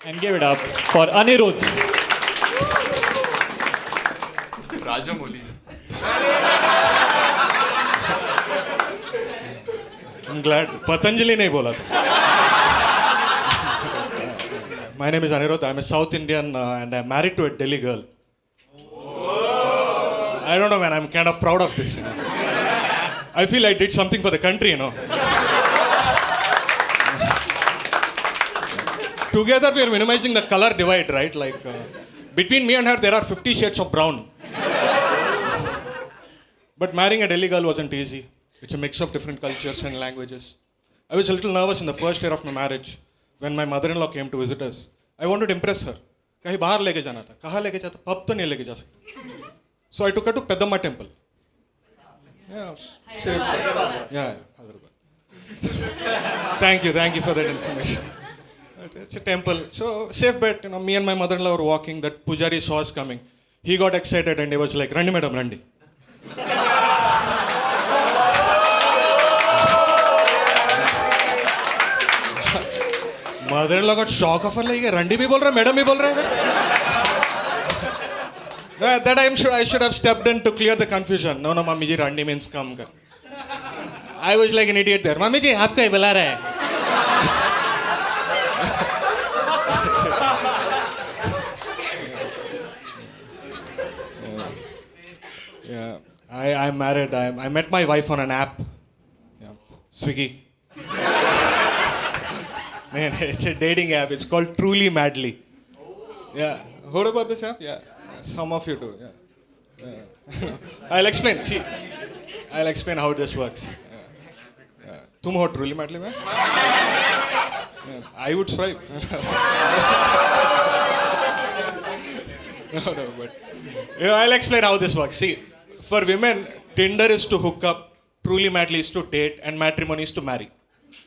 And give it up for Anirudh. Rajamouli. I'm glad Patanjali नहीं बोला था. My name is Anirudh. I'm a South Indian and I'm married to a Delhi girl. I don't know, man. I'm kind of proud of this. I feel I did something for the country, Together we are minimizing the color divide, right? Like between me and her, there are 50 shades of brown. But marrying a Delhi girl wasn't easy. It's a mix of different cultures and languages. I was a little nervous in the first year of my marriage when my mother-in-law came to visit us. I wanted to impress her. कहीं बाहर लेके जाना था. कहाँ लेके जाता? Pub तो नहीं लेके जा सकता. So I took her to Pedamma temple. Yeah, safe. Yeah, Hyderabad. Thank you for that information. It's a temple. So safe bet. Me and my mother-in-law were walking. That pujari saw us coming. He got excited and he was like, "Randi madam, Randi." Mother-in-law got shock of her, like, Randi bhi bol raha, madam bhi bol raha hai. That I should have stepped in to clear the confusion. No, mummy ji, Randi means come. I was like an idiot there. Mummy ji, aapka hi bula raha hai. Yeah, I'm married. I met my wife on an app. Yeah. Swiggy. Man, it's a dating app. It's called Truly Madly. Yeah. Heard about this app? Yeah. Some of you do. Yeah. I'll explain. See, I'll explain how this works. Yeah. तुम हो Truly Madly में? Yeah. I would swipe. No, but I'll explain how this works. See, for women, Tinder is to hook up, Truly Madly is to date, and matrimony is to marry.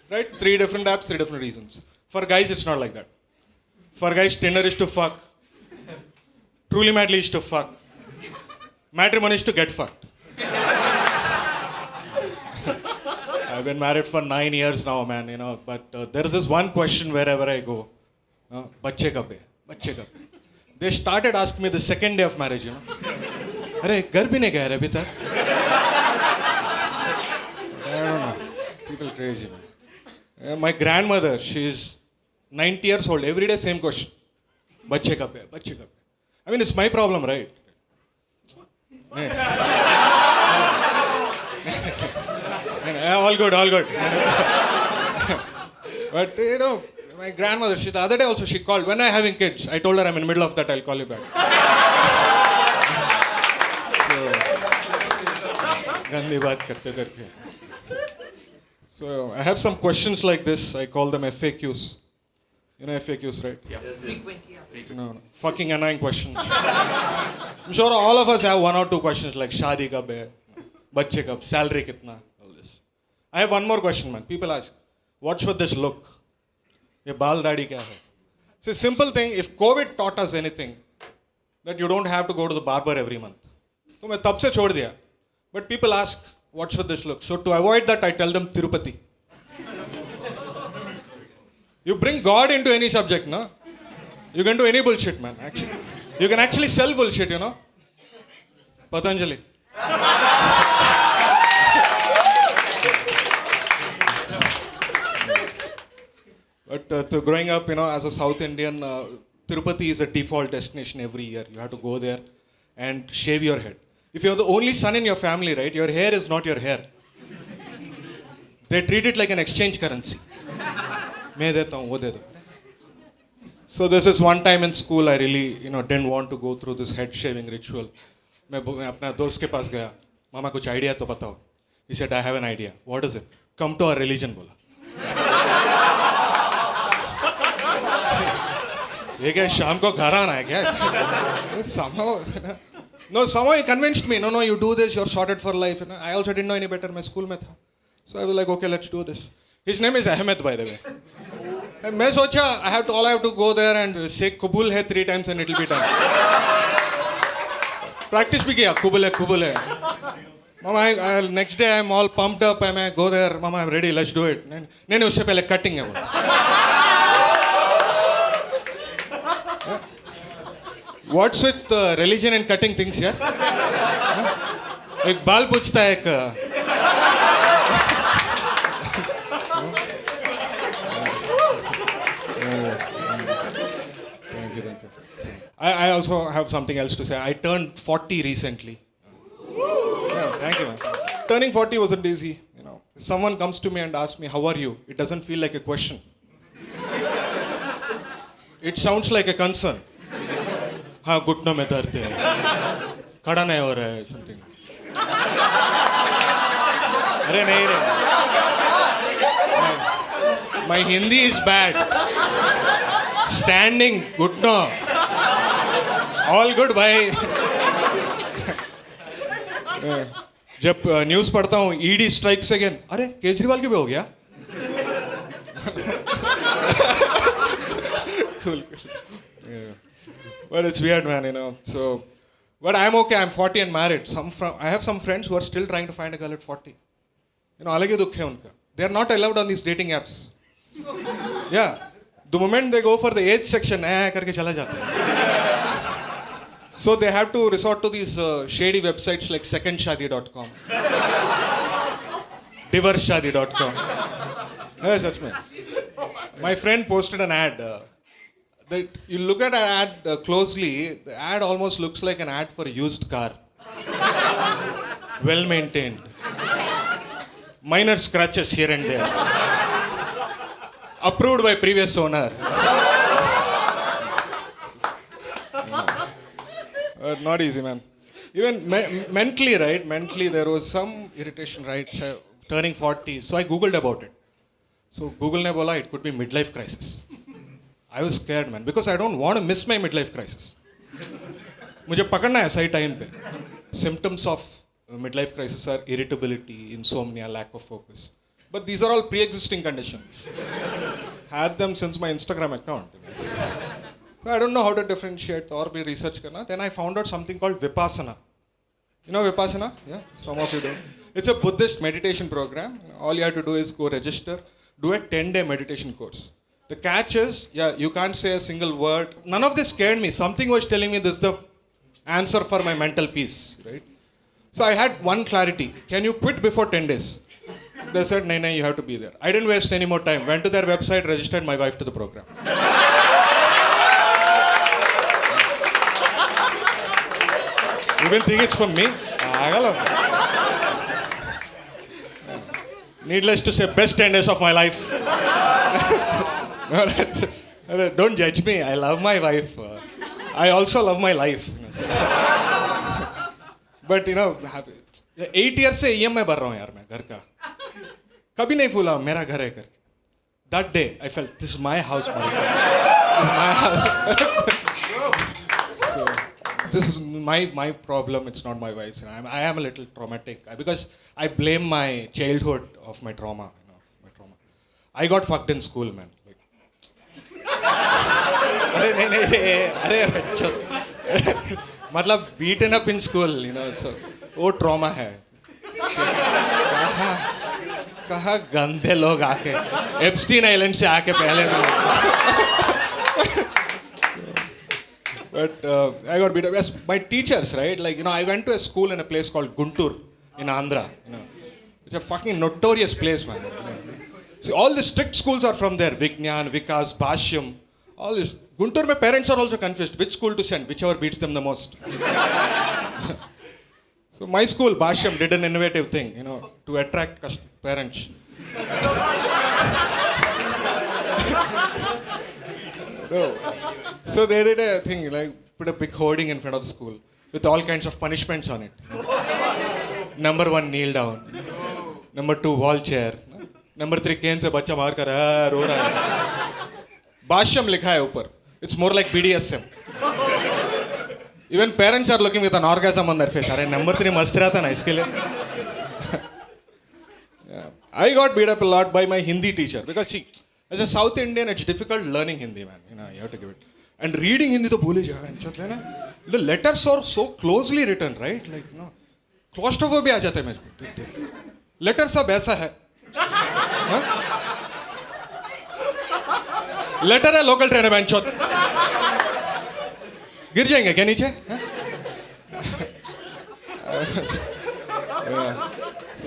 Right? 3 different apps, 3 different reasons. For guys, it's not like that. For guys, Tinder is to fuck, Truly Madly is to fuck, matrimony is to get fucked. I've been married for 9 years now, man, but there is this one question wherever I go. Bacche kab hai? Bacche kab hai? They started asking me the second day of marriage, Arey, ghar bhi nahi gaya abhi tak. I don't know. People crazy, man. My grandmother, she's 90 years old. Every day, same question. Bacche kab hai? Bacche kab hai? I mean, it's my problem, right? All good. But, my grandmother, the other day also, she called. When I'm having kids, I told her I'm in the middle of that, I'll call you back. Gandhi baat karte karte. So I have some questions like this. I call them FAQs. You know FAQs, right? Yeah. Frequent, yeah. No. Fucking annoying questions. I'm sure all of us have 1 or 2 questions like Shadi kab hai, bacche kab, salary kitna, all this. I have one more question, man. People ask, what's with this look? Ye baal dadi kya hai? It's a simple thing. If COVID taught us anything, that you don't have to go to the barber every month. So main tab se chhod diya. But people ask, what's with this look? So to avoid that, I tell them Tirupati. You bring God into any subject, no? You can do any bullshit, man. Actually, you can actually sell bullshit, Patanjali. But growing up, as a South Indian, Tirupati is a default destination every year. You have to go there and shave your head. If you're the only son in your family, right, your hair is not your hair. They treat it like an exchange currency. मैं देता हूँ, वो दे दो. So this is one time in school I really, didn't want to go through this head shaving ritual. मैं अपना दोस्त के पास गया. मामा कुछ idea तो बताओ. He said, I have an idea. What is it? Come to our religion, बोला. ये क्या शाम को घर आना है क्या? Somehow he convinced me. No, you do this, you're sorted for life. I also didn't know any better. मैं school में था. So I was like, okay, let's do this. His name is Ahmed, by the way. मैं सोचा, all I have to go there and say Kubul hai 3 times and it'll be done. Practice भी किया, Kubul hai. Mama, next day I'm all pumped up. I go there. Mama, I'm ready. Let's do it. नहीं उससे पहले cutting है वो. What's with religion and cutting things here? एक बाल पूछता है एक Thank you. I also have something else to say. I turned 40 recently. Yeah, thank you, man. Turning 40 wasn't easy. You know, if someone comes to me and asks me, "How are you?" It doesn't feel like a question. It sounds like a concern. हाँ घुटनों में दर्द है, खड़ा नहीं हो रहा है, something. अरे नहीं रे. My Hindi is bad. Standing, घुटनों. All good भाई. जब न्यूज़ पढ़ता हूँ ईडी स्ट्राइक्स अगेन, अरे केजरीवाल की भी हो गया. Cool. Yeah. But it's weird, man, you know. So, but I'm okay. I'm 40 and married. I have some friends who are still trying to find a girl at 40. You know, अलग ही दुख है उनका. They are not allowed on these dating apps. Yeah. The moment they go for the age section, करके चला जाता है. So they have to resort to these shady websites like secondshadi.com, divorceshadi.com. Yes, that's me. My friend posted an ad. That you look at an ad closely, the ad almost looks like an ad for a used car. Well maintained. Minor scratches here and there. Approved by previous owner. Not easy, man. Even mentally, right? Mentally, there was some irritation, right? Turning 40. So I Googled about it. So Google ne bola it could be midlife crisis. I was scared, man, because I don't want to miss my midlife crisis. मुझे पकड़ना है सही time पे. Symptoms of midlife crisis are irritability, insomnia, lack of focus. But these are all pre-existing conditions. Had them since my Instagram account. So I don't know how to differentiate or be research करना. Then I found out something called Vipassana. You know Vipassana? Yeah, some of you do. It's a Buddhist meditation program. All you have to do is go register, do a 10-day meditation course. The catch is, you can't say a single word. None of this scared me. Something was telling me this is the answer for my mental peace, right? So I had one clarity. Can you quit before 10 days? They said, no, you have to be there. I didn't waste any more time. Went to their website, registered my wife to the program. You will think it's from me? Needless to say, best 10 days of my life. Don't judge me. I love my wife. I also love my life. But you know, 8 years से EMI भर रहा हूँ यार मैं घर का. कभी नहीं फूला मेरा घर है करके. That day I felt this is my house, motherfucker. This is my problem. It's not my wife's. I am a little traumatic because I blame my childhood of my trauma. You know, my trauma. I got fucked in school, man. अरे नहीं अरे बच्चों मतलब beaten up in school, you know, so वो trauma है. कहाँ गंदे लोग आके एप्स्टीन आइलैंड से आके पहले में. But I got beat up. Yes, my teachers, right? Like, you know, I went to a school in a place called Guntur in Andhra. You know, it's a fucking notorious place, man. See, all the strict schools are from there. Vignan, Vikas, Bhashyam. All this. Guntur, my parents are also confused which school to send, whichever beats them the most. So my school, Bhashyam, did an innovative thing, you know, to attract parents. No. So they did a thing, like put a big hoarding in front of school with all kinds of punishments on it. Number 1, kneel down. Number 2, wall chair. Number 3, cane से बच्चा मार कर रो रहा है. Bhashyam लिखा है ऊपर. It's more like BDSM. Even parents are looking with an orgasm on their face. अरे number 3 मस्त रहता ना इसके लिए. Yeah. I got beat up a lot by my Hindi teacher because see, as a South Indian, it's difficult learning Hindi, man. You know, you have to give it. And reading Hindi तो भूल जाए. The letters are so closely written, right? Like, you know, claustrophobia आ जाता है मुझको. Letter सब ऐसा है. Letter है लोकल ट्रेन है बेंचोत. गिर जाएंगे क्या नीचे?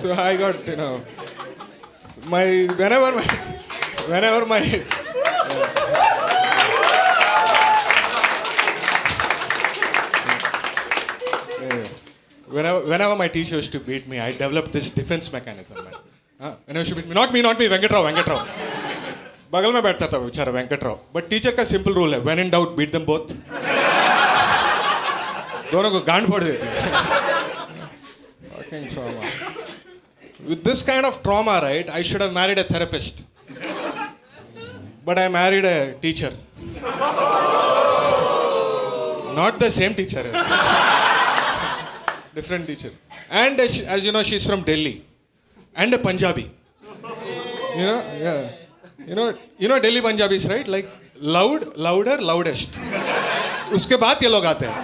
So I got, you know, whenever my whenever my teacher used to beat me, I developed this defense mechanism, man. Whenever she beat me, not me, Venkatrao. बगल में बैठता था बेचारा वेंकटराव. बट टीचर का सिंपल रूल है, when in doubt beat them both. दोनों को गांड फोड़ देती है. Fucking trauma. With this kind of trauma, right, I should have married a therapist. But I married a teacher. Not the same teacher. Different teacher. And as you know, she's from Delhi. And a Punjabi. You know, yeah. You know Delhi Punjabis, right? Like loud, louder, loudest. उसके बाद ये लोग आते हैं.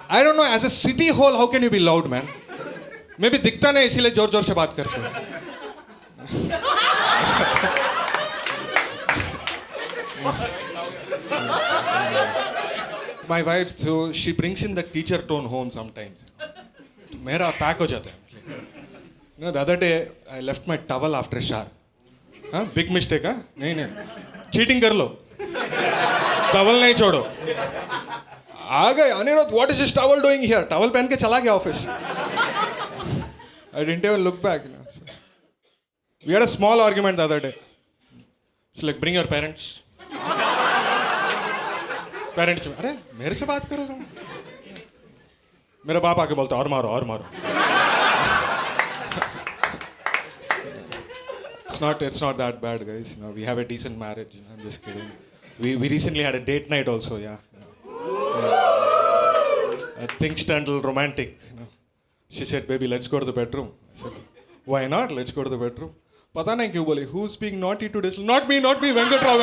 I don't know, as a city whole, how can you be loud, man? Maybe दिखता नहीं इसीलिए जोर जोर से बात करते हैं. My wife, so she brings in the teacher tone home sometimes. मेरा पैक हो जाता है. You know, the other day I left my towel after a shower. हाँ, बिग मिस्टेक. हाँ, नहीं चीटिंग कर लो, टॉवल नहीं छोड़ो. आ गए Aniruddh, what is this towel doing here? Towel पहन के चला गया office. I didn't even look back. We had a small argument the other day. She like, bring your parents. Parents, अरे मेरे से बात करो तुम. मेरा बाप आके बोलता और मारो. It's not that bad, guys. You know, we have a decent marriage. You know, I'm just kidding. We recently had a date night also. Yeah. Things turned a little romantic. You know. She said, "Baby, let's go to the bedroom." I said, "Why not? Let's go to the bedroom." पता नहीं क्यों बोली. Who's being naughty today? Not me. Venkatrao.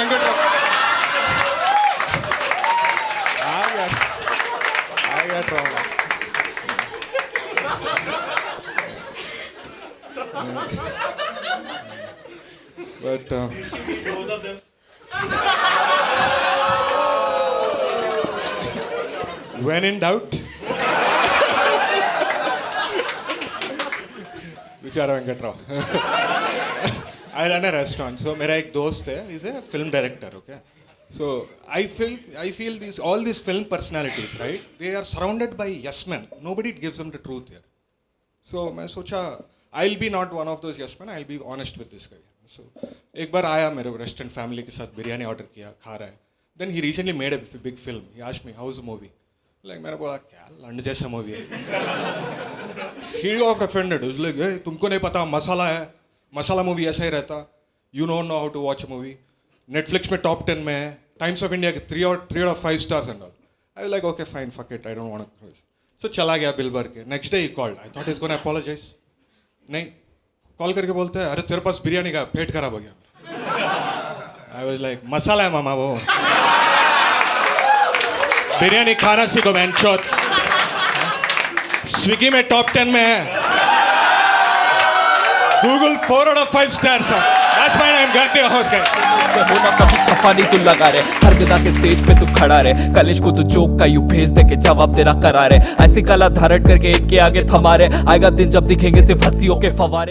I got trauma. But when in doubt, बेचारा Venkatrao. I run a restaurant. So मेरा एक दोस्त है, he's a film director. Okay, so I feel all these film personalities, right? They are surrounded by yes men. Nobody gives them the truth here. So मैं सोचा I'll be not one of those yes men. I'll be honest with this guy. So एक बार आया मेरे restaurant, family के साथ biryani order किया, खा रहा है. Then he recently made a big film. He asked me, how is the movie? Like मैंने बोला, क्या लंड जैसा मूवी है. He got offended. Is like, ए तुमको नहीं पता मसाला है, मसाला मूवी ऐसा ही रहता. You don't know how to watch a movie. Netflix में टॉप 10 में है, टाइम्स ऑफ इंडिया के 3 out of 5 stars and all. I was like, okay fine, fuck it, I don't want to. So चला गया bill भर के. Next day he called. I thought he is gonna apologize. नहीं, call करके बोलते हैं, अरे तेरे पास बिरयानी का पेट खराब हो गया. आई वाज लाइक, मसाला है मामा वो. बिरयानी खाना सीखो बेंचोत. स्विगी में टॉप 10 में है. Google 4 out of 5 stars. That's my name. Got your host guy. होना कभी खफा नहीं तू लगा रे. हर गदा के स्टेज पे तू खड़ा रे. कलेश को तू जोक का यू भेज दे के जवाब तेरा करा रे. ऐसी कला धारण करके इनके आगे थमा रे. आएगा दिन जब दिखेंगे सिर्फ हंसियों के फवारे.